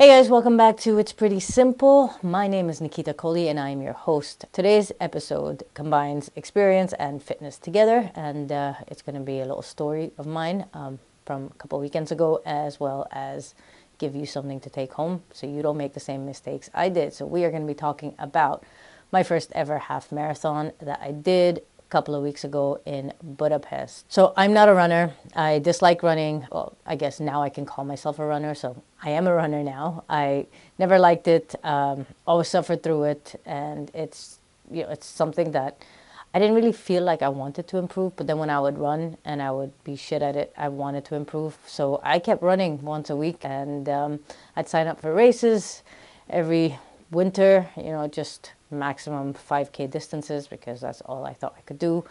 guys, welcome back to It's Pretty Simple. My name is Nikita Kohli and I am your host. Today's episode combines experience and fitness together, and it's going to be a little story of mine from a couple weekends ago, as well as give you something to take home so you don't make the same mistakes I did. So we are going to be talking about my first ever half marathon that I did couple of weeks ago in Budapest. So I'm not a runner. I dislike running. Well, I guess now I can call myself a runner. So I am a runner now. I never liked it. Always suffered through it, and it's something that I didn't really feel like I wanted to improve. But then when I would run and I would be shit at it, I wanted to improve. So I kept running once a week, and I'd sign up for races every winter. Just maximum 5K distances because that's all I thought I could do.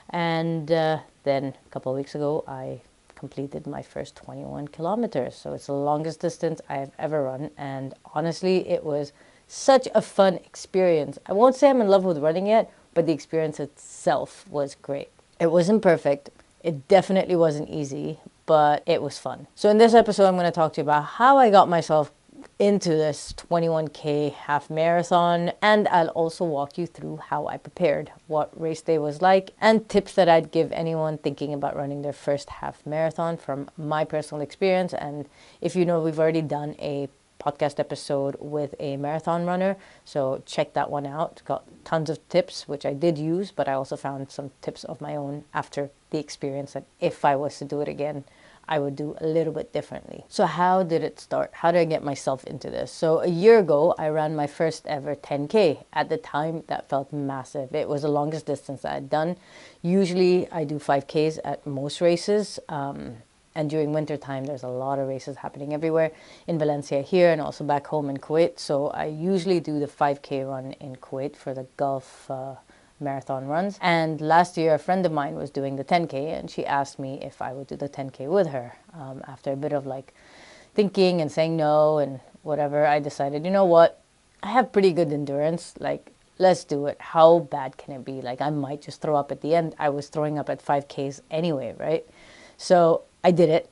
And then a couple of weeks ago, I completed my first 21 kilometers. So it's the longest distance I have ever run. And honestly, it was such a fun experience. I won't say I'm in love with running yet, but the experience itself was great. It wasn't perfect. It definitely wasn't easy, but it was fun. So in this episode, I'm going to talk to you about how I got myself into this 21K half marathon, and I'll also walk you through how I prepared, what race day was like, and tips that I'd give anyone thinking about running their first half marathon from my personal experience. And if you know, we've already done a podcast episode with a marathon runner, so check that one out. It's got tons of tips which I did use, but I also found some tips of my own after the experience that if I was to do it again, I would do a little bit differently. So how did it start? How did I get myself into this? So a year ago, I ran my first ever 10K. At the time, that felt massive. It was the longest distance I had done. Usually, I do 5Ks at most races. And during winter time, there's a lot of races happening everywhere in Valencia here and also back home in Kuwait. So I usually do the 5K run in Kuwait for the Gulf marathon runs. And last year a friend of mine was doing the 10K, and she asked me if I would do the 10K with her. After a bit of thinking and saying no and whatever, I decided, you know what, I have pretty good endurance, let's do it. How bad can it be? I might just throw up at the end. I was throwing up at 5Ks anyway, right? So I did it.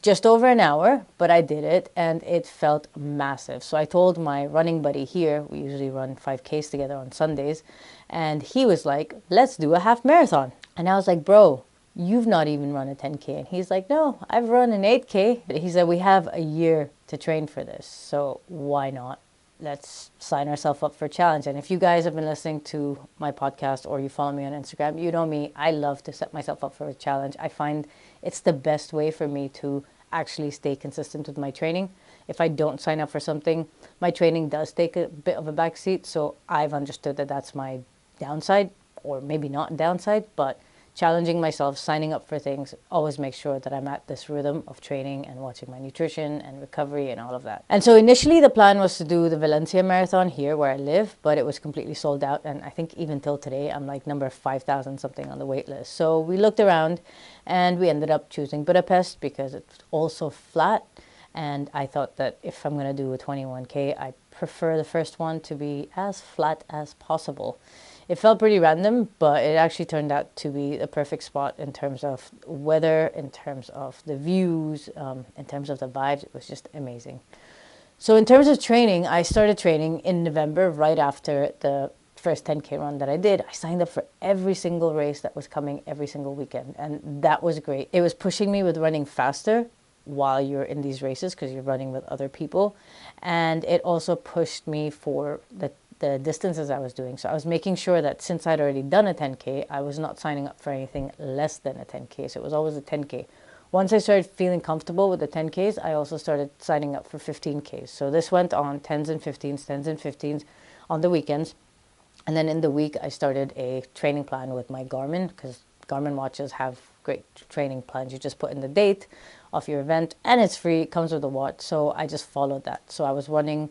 Just over an hour, but I did it, and it felt massive. So I told my running buddy here, we usually run 5Ks together on Sundays, and he was like, let's do a half marathon. And I was like, bro, you've not even run a 10K. And he's like, no, I've run an 8K. He said, we have a year to train for this, so why not? Let's sign ourselves up for a challenge. And if you guys have been listening to my podcast or you follow me on Instagram, you know me, I love to set myself up for a challenge. I find it's the best way for me to actually stay consistent with my training. If I don't sign up for something, my training does take a bit of a backseat. So I've understood that that's my downside, or maybe not downside, but challenging myself, signing up for things, always make sure that I'm at this rhythm of training and watching my nutrition and recovery and all of that. And so initially the plan was to do the Valencia Marathon here where I live, but it was completely sold out. And I think even till today, I'm number 5,000 something on the wait list. So we looked around and we ended up choosing Budapest because it's also flat. And I thought that if I'm going to do a 21K, I prefer the first one to be as flat as possible. It felt pretty random, but it actually turned out to be the perfect spot in terms of weather, in terms of the views, in terms of the vibes. It was just amazing. So in terms of training, I started training in November, right after the first 10K run that I did. I signed up for every single race that was coming every single weekend, and that was great. It was pushing me with running faster while you're in these races because you're running with other people, and it also pushed me for the distances I was doing. So I was making sure that since I'd already done a 10K, I was not signing up for anything less than a 10K. So it was always a 10K. Once I started feeling comfortable with the 10Ks, I also started signing up for 15Ks. So this went on 10s and 15s on the weekends. And then in the week, I started a training plan with my Garmin, because Garmin watches have great training plans. You just put in the date of your event and it's free. It comes with a watch. So I just followed that. So I was running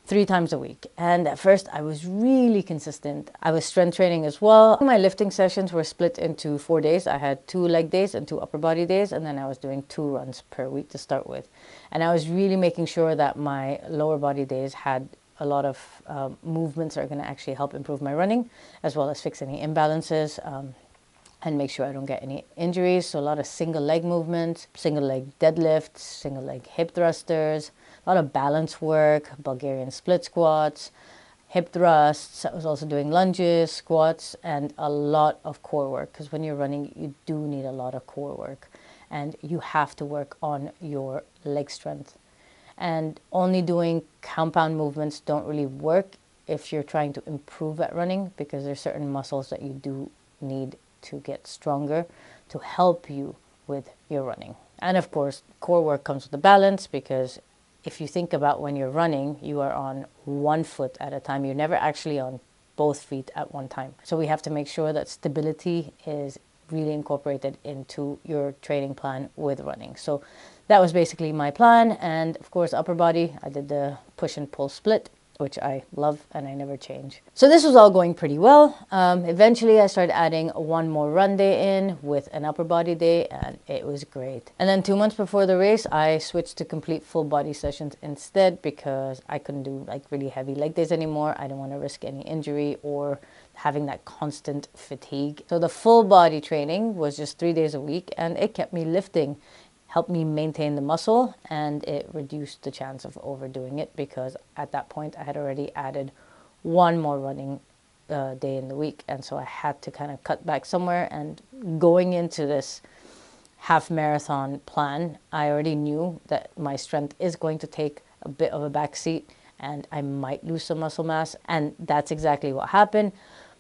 3 times a week. And at first I was really consistent. I was strength training as well. My lifting sessions were split into 4 days. I had 2 leg days and 2 upper body days. And then I was doing 2 runs per week to start with. And I was really making sure that my lower body days had a lot of movements that are going to actually help improve my running, as well as fix any imbalances. and make sure I don't get any injuries. So a lot of single leg movements, single leg deadlifts, single leg hip thrusters, a lot of balance work, Bulgarian split squats, hip thrusts. I was also doing lunges, squats, and a lot of core work, because when you're running, you do need a lot of core work, and you have to work on your leg strength. And only doing compound movements don't really work if you're trying to improve at running, because there's certain muscles that you do need to get stronger to help you with your running. And of course, core work comes with the balance, because if you think about when you're running, you are on one foot at a time. You're never actually on both feet at one time. So we have to make sure that stability is really incorporated into your training plan with running. So that was basically my plan. And of course, upper body, I did the push and pull split, which I love and I never change. So this was all going pretty well. Eventually I started adding one more run day in with an upper body day, and it was great. And then 2 months before the race, I switched to complete full body sessions instead, because I couldn't do like really heavy leg days anymore. I didn't want to risk any injury or having that constant fatigue. So the full body training was just 3 days a week, and it kept me lifting, helped me maintain the muscle, and it reduced the chance of overdoing it, because at that point I had already added one more running day in the week, and so I had to kind of cut back somewhere. And going into this half marathon plan, I already knew that my strength is going to take a bit of a backseat and I might lose some muscle mass, and that's exactly what happened.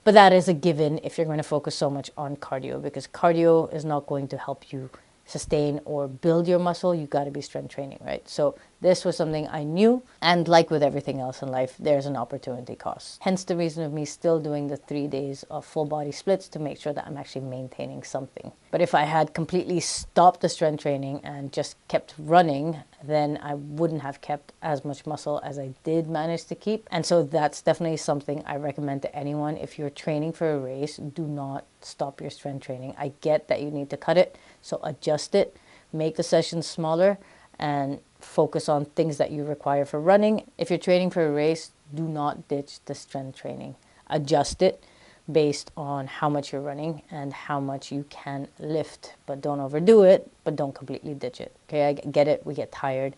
But that is a given if you're going to focus so much on cardio, because cardio is not going to help you sustain or build your muscle. You got to be strength training, right? So this was something I knew, and like with everything else in life, there's an opportunity cost. Hence the reason of me still doing the 3 days of full body splits, to make sure that I'm actually maintaining something. But if I had completely stopped the strength training and just kept running, then I wouldn't have kept as much muscle as I did manage to keep. And so that's definitely something I recommend to anyone. If you're training for a race, do not stop your strength training. I get that you need to cut it, so adjust it, make the sessions smaller, and focus on things that you require for running. If you're training for a race, do not ditch the strength training. Adjust it based on how much you're running and how much you can lift, but don't overdo it, but don't completely ditch it. Okay, I get it, we get tired,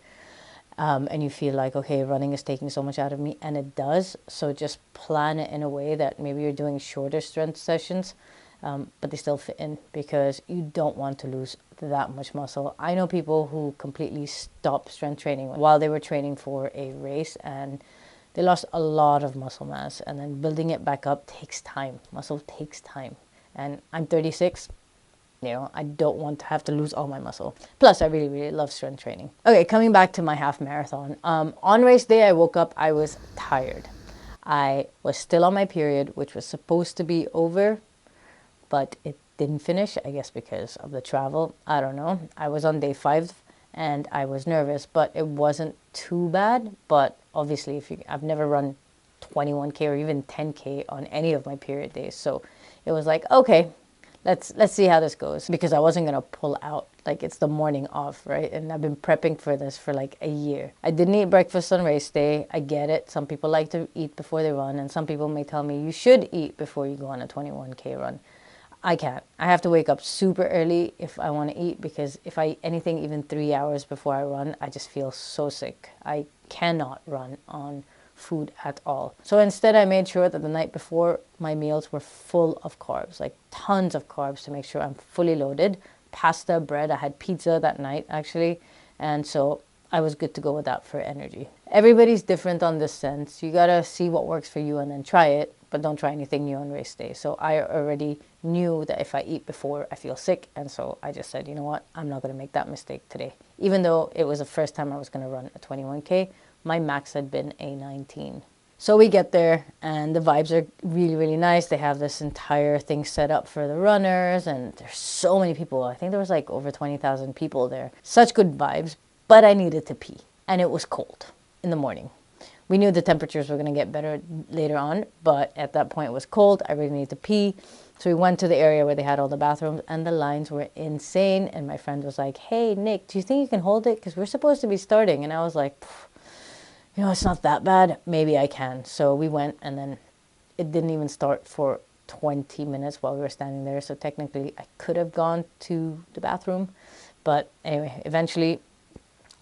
and you feel like, okay, running is taking so much out of me, and it does. So just plan it in a way that maybe you're doing shorter strength sessions, but they still fit in, because you don't want to lose that much muscle. I know people who completely stopped strength training while they were training for a race, and they lost a lot of muscle mass, and then building it back up takes time. Muscle takes time. And I'm 36, I don't want to have to lose all my muscle. Plus, I really, really love strength training. Okay, coming back to my half marathon. On race day, I woke up, I was tired. I was still on my period, which was supposed to be over, but it didn't finish, I guess because of the travel. I don't know. I was on day 5 and I was nervous, but it wasn't too bad. But obviously, I've never run 21K or even 10K on any of my period days. So it was like, okay, let's see how this goes, because I wasn't going to pull out. Like, it's the morning off, right? And I've been prepping for this for like a year. I didn't eat breakfast on race day. I get it. Some people like to eat before they run, and some people may tell me you should eat before you go on a 21K run. I can't. I have to wake up super early if I want to eat, because if I eat anything even 3 hours before I run, I just feel so sick. I cannot run on food at all. So instead, I made sure that the night before, my meals were full of carbs, like tons of carbs, to make sure I'm fully loaded. Pasta, bread. I had pizza that night, actually. And so I was good to go with that for energy. Everybody's different on this sense. You got to see what works for you and then try it, but don't try anything new on race day. So I already knew that if I eat before, I feel sick. And so I just said, you know what? I'm not going to make that mistake today. Even though it was the first time I was going to run a 21K, my max had been a 19. So we get there, and the vibes are really, really nice. They have this entire thing set up for the runners, and there's so many people. I think there was like over 20,000 people there. Such good vibes, but I needed to pee, and it was cold in the morning. We knew the temperatures were going to get better later on, but at that point it was cold. I really needed to pee. So we went to the area where they had all the bathrooms, and the lines were insane. And my friend was like, hey, Nick, do you think you can hold it? Because we're supposed to be starting. And I was like, it's not that bad. Maybe I can. So we went, and then it didn't even start for 20 minutes while we were standing there. So technically I could have gone to the bathroom. But anyway, eventually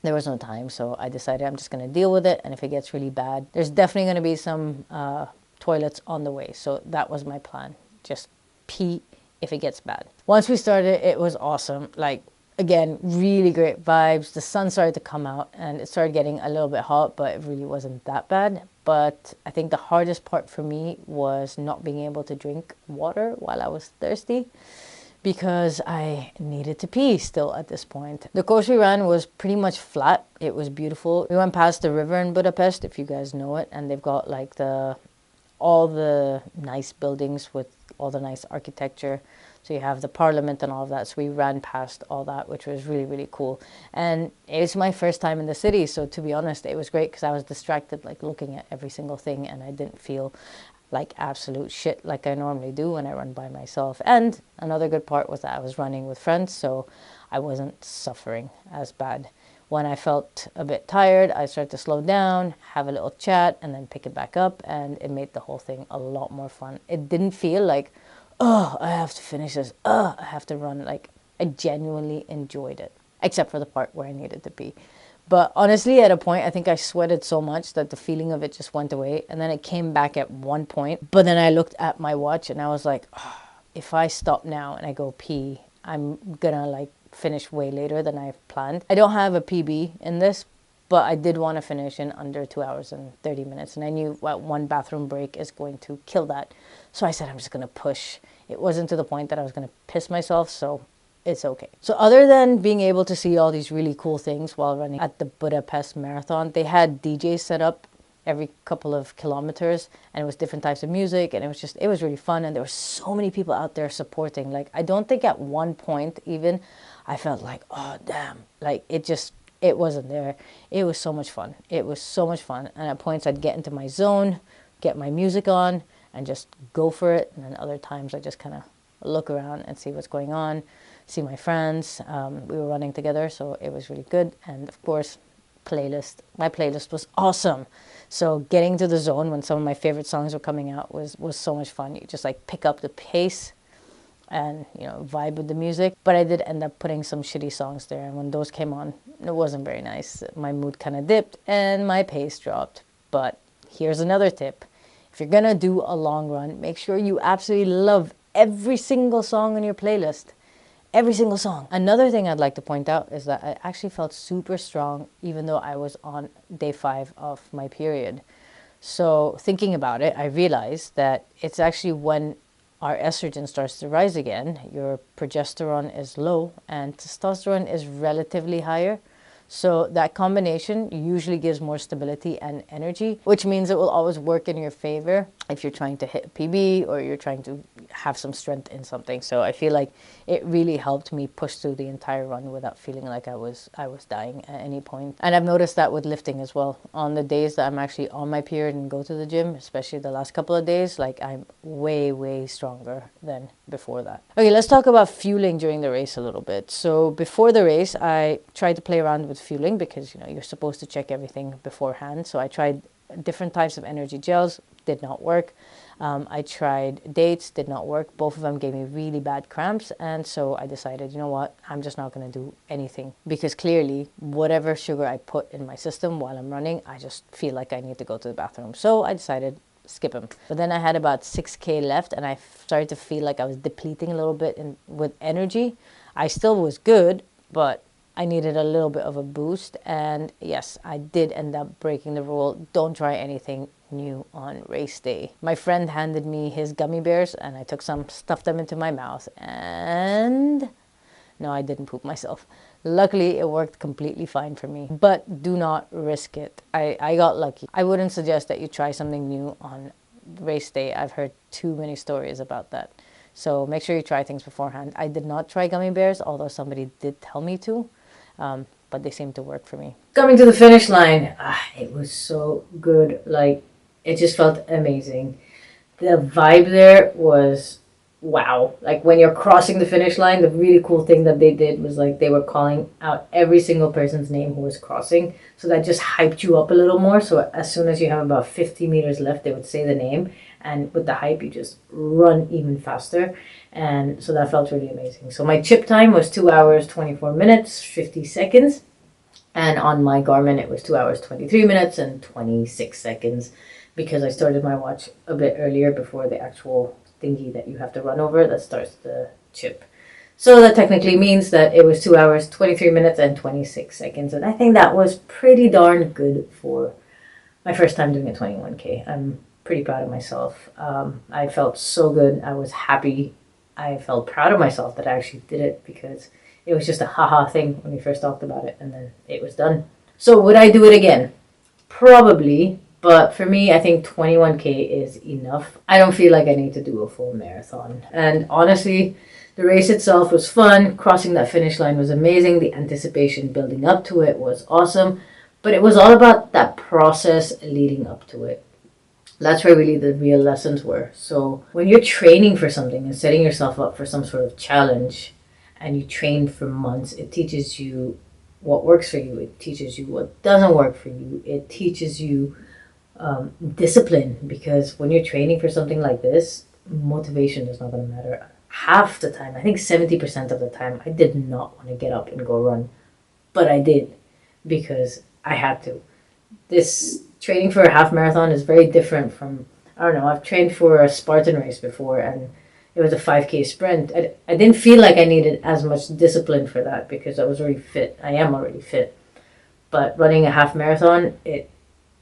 there was no time. So I decided I'm just going to deal with it. And if it gets really bad, there's definitely going to be some toilets on the way. So that was my plan. Just pee if it gets bad. Once we started, it was awesome. Like, again, really great vibes. The sun started to come out and it started getting a little bit hot, but it really wasn't that bad. But I think the hardest part for me was not being able to drink water while I was thirsty, because I needed to pee still at this point. The course we ran was pretty much flat. It was beautiful. We went past the river in Budapest, if you guys know it, and they've got like all the nice buildings with all the nice architecture. So you have the parliament and all of that. So we ran past all that, which was really, really cool. And it was my first time in the city. So to be honest, it was great because I was distracted, like looking at every single thing, and I didn't feel like absolute shit like I normally do when I run by myself. And another good part was that I was running with friends, so I wasn't suffering as bad. When I felt a bit tired, I started to slow down, have a little chat, and then pick it back up, and it made the whole thing a lot more fun. It didn't feel like, oh, I have to finish this, oh, I have to run. Like, I genuinely enjoyed it, except for the part where I needed to pee. But honestly, at a point, I think I sweated so much that the feeling of it just went away. And then it came back at one point. But then I looked at my watch and I was like, oh, if I stop now and I go pee, I'm gonna like finish way later than I planned. I don't have a PB in this, but I did want to finish in under 2 hours and 30 minutes. And I knew one bathroom break is going to kill that. So I said, I'm just going to push. It wasn't to the point that I was going to piss myself, so it's okay. So other than being able to see all these really cool things while running at the Budapest Marathon, they had DJs set up every couple of kilometers, and it was different types of music, and it was really fun. And there were so many people out there supporting. Like, I don't think at one point even I felt like, oh damn, like it wasn't there. It was so much fun. It was so much fun. And at points I'd get into my zone, get my music on, and just go for it. And then other times I just kind of look around and see what's going on, see my friends. We were running together, so it was really good. And of course, my playlist was awesome. So getting to the zone when some of my favorite songs were coming out was so much fun. You just like pick up the pace and, you know, vibe with the music. But I did end up putting some shitty songs there, and when those came on, it wasn't very nice. My mood kind of dipped and my pace dropped. But here's another tip. If you're gonna do a long run, make sure you absolutely love every single song on your playlist. Every single song. Another thing I'd like to point out is that I actually felt super strong even though I was on day 5 of my period. So thinking about it, I realized that it's actually when our estrogen starts to rise again, your progesterone is low and testosterone is relatively higher. So that combination usually gives more stability and energy, which means it will always work in your favor if you're trying to hit a PB or you're trying to have some strength in something. So I feel like it really helped me push through the entire run without feeling like I was dying at any point. And I've noticed that with lifting as well. On the days that I'm actually on my period and go to the gym, especially the last couple of days, like I'm way, way stronger than before that. Okay, let's talk about fueling during the race a little bit. So before the race, I tried to play around with fueling because, you know, you're supposed to check everything beforehand. So I tried different types of energy gels, did not work. I tried dates, did not work. Both of them gave me really bad cramps, and so I decided, you know what, I'm just not going to do anything, because clearly whatever sugar I put in my system while I'm running, I just feel like I need to go to the bathroom. So I decided skip them. But then I had about 6K left, and I started to feel like I was depleting a little bit with energy. I still was good, but I needed a little bit of a boost. And yes, I did end up breaking the rule. Don't try anything new on race day. My friend handed me his gummy bears and I took some, stuffed them into my mouth, and no, I didn't poop myself. Luckily, it worked completely fine for me, but do not risk it. I got lucky. I wouldn't suggest that you try something new on race day. I've heard too many stories about that. So make sure you try things beforehand. I did not try gummy bears, although somebody did tell me to. But they seem to work for me. Coming to the finish line, it was so good. Like, it just felt amazing. The vibe there was wow. Like, when you're crossing the finish line, the really cool thing that they did was like they were calling out every single person's name who was crossing. So that just hyped you up a little more. So as soon as you have about 50 meters left, they would say the name. and with the hype you just run even faster, and so that felt really amazing. So my chip time was 2 hours 24 minutes 50 seconds, and on my Garmin it was 2 hours 23 minutes and 26 seconds, because I started my watch a bit earlier before the actual thingy that you have to run over that starts the chip. So that technically means that it was 2 hours 23 minutes and 26 seconds, and I think that was pretty darn good for my first time doing a 21K. I'm pretty proud of myself. I felt so good. I was happy. I felt proud of myself that I actually did it, because it was just a haha thing when we first talked about it, and then it was done. So would I do it again? Probably, but for me, I think 21K is enough. I don't feel like I need to do a full marathon. And honestly, the race itself was fun. Crossing that finish line was amazing. The anticipation building up to it was awesome. But it was all about that process leading up to it. That's where really the real lessons were. So when you're training for something and setting yourself up for some sort of challenge, and you train for months, it teaches you what works for you. It teaches you what doesn't work for you. It teaches you discipline, because when you're training for something like this, motivation is not going to matter. Half the time, I think 70% of the time, I did not want to get up and go run, but I did, because I had to. This training for a half marathon is very different from, I don't know, I've trained for a Spartan race before, and it was a 5K sprint. I didn't feel like I needed as much discipline for that, because I was already fit. I am already fit. But running a half marathon, it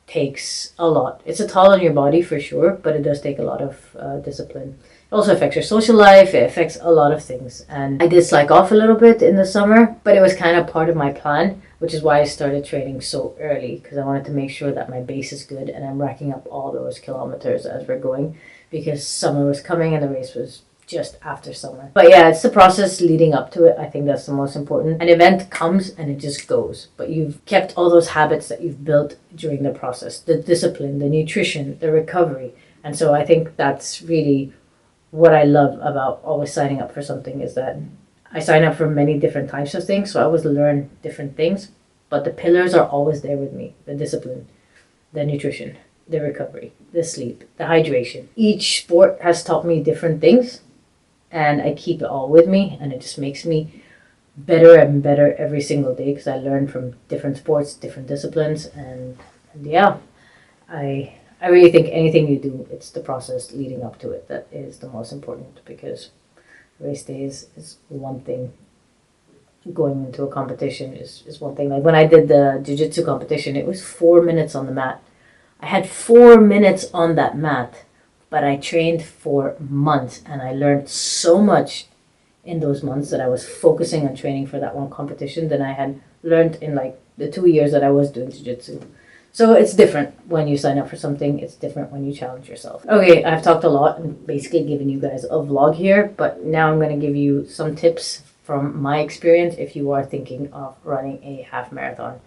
takes a lot. It's a toll on your body for sure, but it does take a lot of discipline. It also affects your social life. It affects a lot of things. And I did slack off a little bit in the summer, but it was kind of part of my plan, which is why I started training so early, because I wanted to make sure that my base is good and I'm racking up all those kilometers as we're going, because summer was coming and the race was just after summer. But yeah, it's the process leading up to it. I think that's the most important. An event comes and it just goes, but you've kept all those habits that you've built during the process, the discipline, the nutrition, the recovery. And so I think that's really what I love about always signing up for something, is that I sign up for many different types of things, so I always learn different things, but the pillars are always there with me: the discipline, the nutrition, the recovery, the sleep, the hydration. Each sport has taught me different things, and I keep it all with me, and it just makes me better and better every single day, because I learn from different sports, different disciplines, and yeah, I really think anything you do, it's the process leading up to it that is the most important, because race days is one thing. Going into a competition is one thing. Like when I did the jiu-jitsu competition, it was 4 minutes on the mat. I had 4 minutes on that mat, but I trained for months, and I learned so much in those months that I was focusing on training for that one competition than I had learned in like the 2 years that I was doing jiu-jitsu. So it's different when you sign up for something. It's different when you challenge yourself. Okay, I've talked a lot and basically given you guys a vlog here, but now I'm going to give you some tips from my experience if you are thinking of running a half marathon.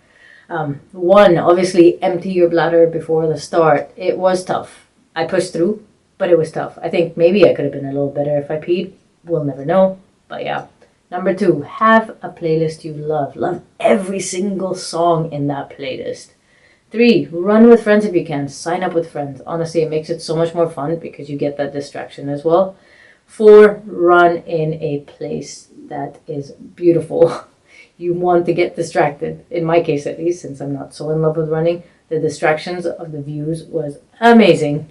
One, obviously empty your bladder before the start. It was tough. I pushed through, but it was tough. I think maybe I could have been a little better if I peed. We'll never know, but yeah. Number two, have a playlist you love. Love every single song in that playlist. 3, run with friends if you can. Sign up with friends. Honestly, it makes it so much more fun because you get that distraction as well. 4, run in a place that is beautiful. You want to get distracted. In my case, at least, since I'm not so in love with running, the distractions of the views was amazing.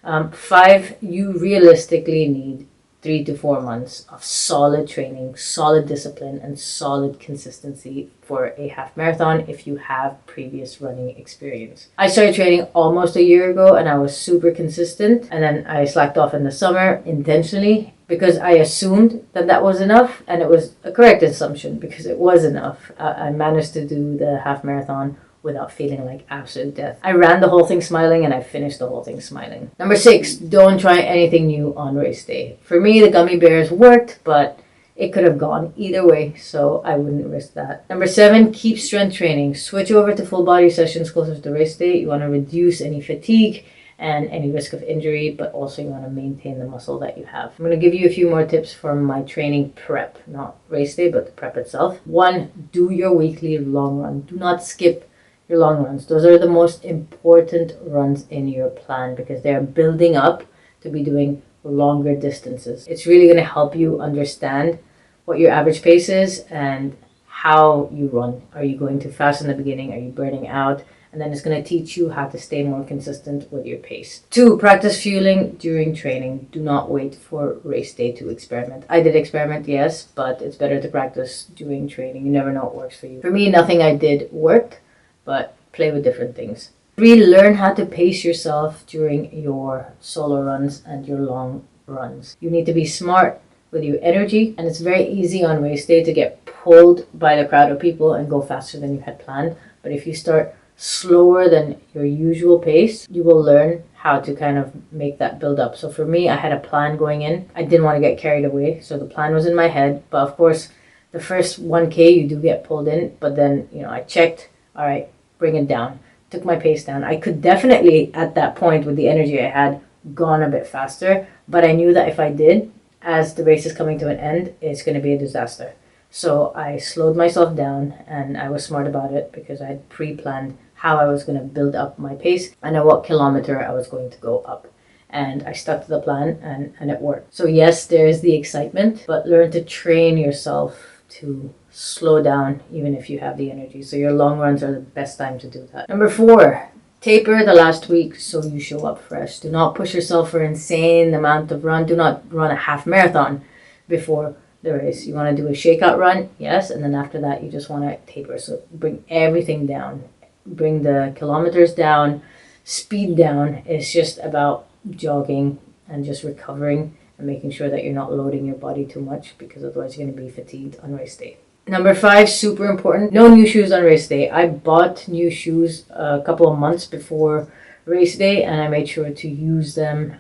5, you realistically need 3 to 4 months of solid training, solid discipline, and solid consistency for a half marathon if you have previous running experience. I started training almost a year ago and I was super consistent, and then I slacked off in the summer intentionally because I assumed that that was enough, and it was a correct assumption because it was enough. I managed to do the half marathon without feeling like absolute death. I ran the whole thing smiling and I finished the whole thing smiling. Number 6, don't try anything new on race day. For me, the gummy bears worked, but it could have gone either way, so I wouldn't risk that. Number 7, keep strength training. Switch over to full body sessions closer to the race day. You want to reduce any fatigue and any risk of injury, but also you want to maintain the muscle that you have. I'm going to give you a few more tips from my training prep, not race day, but the prep itself. 1, do your weekly long run. Do not skip your long runs. Those are the most important runs in your plan because they're building up to be doing longer distances. It's really going to help you understand what your average pace is and how you run. Are you going too fast in the beginning? Are you burning out? And then it's going to teach you how to stay more consistent with your pace. 2, practice fueling during training. Do not wait for race day to experiment. I did experiment, yes, but it's better to practice during training. You never know what works for you. For me, nothing I did worked, but play with different things. 3, learn how to pace yourself during your solo runs and your long runs. You need to be smart with your energy, and it's very easy on race day to get pulled by the crowd of people and go faster than you had planned. But if you start slower than your usual pace, you will learn how to kind of make that build up. So for me, I had a plan going in. I didn't want to get carried away, so the plan was in my head. But of course, the first 1K you do get pulled in, but then I checked, all right, bring it down, took my pace down. I could definitely at that point with the energy I had gone a bit faster, but I knew that if I did, as the race is coming to an end, it's going to be a disaster. So I slowed myself down, and I was smart about it because I had pre-planned how I was going to build up my pace and at what kilometer I was going to go up. And I stuck to the plan, and it worked. So yes, there's the excitement, but learn to train yourself to slow down even if you have the energy. So your long runs are the best time to do that. Number 4, taper the last week so you show up fresh. Do not push yourself for insane amount of run. Do not run a half marathon before the race. You want to do a shakeout run, yes, and then after that you just want to taper. So bring everything down. Bring the kilometers down, speed down. It's just about jogging and just recovering and making sure that you're not loading your body too much, because otherwise you're going to be fatigued on race day. Number 5, super important. No new shoes on race day. I bought new shoes a couple of months before race day, and I made sure to use them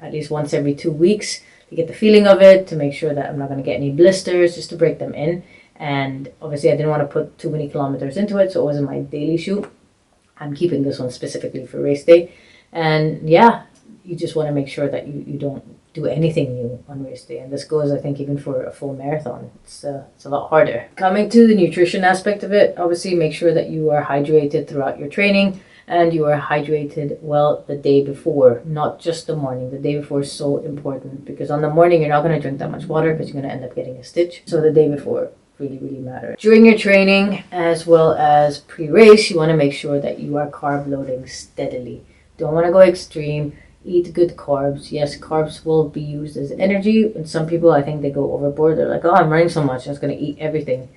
at least once every 2 weeks to get the feeling of it, to make sure that I'm not going to get any blisters, just to break them in. And obviously I didn't want to put too many kilometers into it, so it wasn't my daily shoe. I'm keeping this one specifically for race day. And yeah, you just want to make sure that you don't do anything new on race day. And this goes, I think, even for a full marathon. It's a lot harder. Coming to the nutrition aspect of it, obviously make sure that you are hydrated throughout your training, and you are hydrated well the day before, not just the morning. The day before is so important, because on the morning you're not going to drink that much water because you're going to end up getting a stitch. So the day before really matter. During your training as well as pre-race, you want to make sure that you are carb loading steadily. Don't want to go extreme. Eat good carbs. Yes, carbs will be used as energy, and some people, I think, they go overboard. They're like, oh, I'm running so much, I'm just going to eat everything.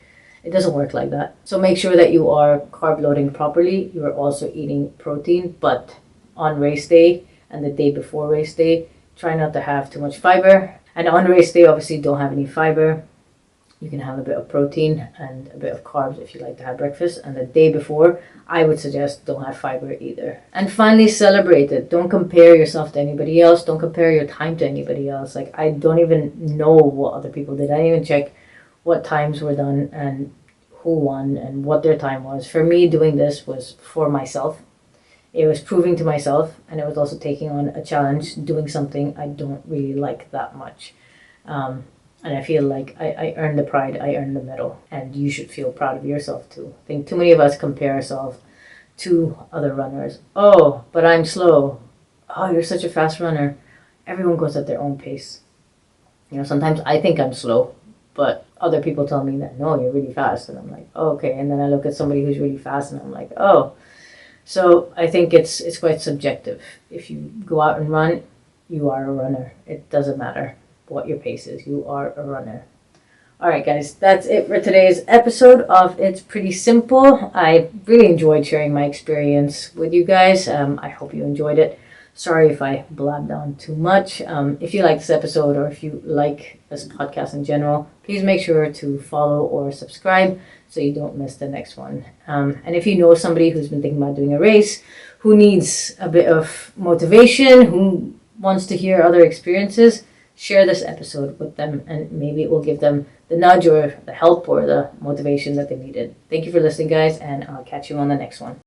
It doesn't work like that. So make sure that you are carb loading properly. You are also eating protein, but on race day and the day before race day, try not to have too much fiber. And on race day, obviously, don't have any fiber. You can have a bit of protein and a bit of carbs if you like to have breakfast. And the day before, I would suggest don't have fiber either. And finally, celebrate it. Don't compare yourself to anybody else. Don't compare your time to anybody else. Like, I don't even know what other people did. I didn't even check what times were done and who won and what their time was. For me, doing this was for myself. It was proving to myself, and it was also taking on a challenge, doing something I don't really like that much. And I feel like I earned the pride, I earned the medal, and you should feel proud of yourself too. I think too many of us compare ourselves to other runners. Oh, but I'm slow. Oh, you're such a fast runner. Everyone goes at their own pace. Sometimes I think I'm slow, but other people tell me that, no, you're really fast. And I'm like, oh, okay. And then I look at somebody who's really fast and I'm like, oh. So I think it's quite subjective. If you go out and run, you are a runner. It doesn't matter what your pace is. You are a runner. All right, guys, that's it for today's episode of It's Pretty Simple. I really enjoyed sharing my experience with you guys. I hope you enjoyed it. Sorry if I blabbed on too much. If you like this episode, or if you like this podcast in general, please make sure to follow or subscribe so you don't miss the next one. And if you know somebody who's been thinking about doing a race, who needs a bit of motivation, who wants to hear other experiences, share this episode with them, and maybe it will give them the nudge or the help or the motivation that they needed. Thank you for listening, guys, and I'll catch you on the next one.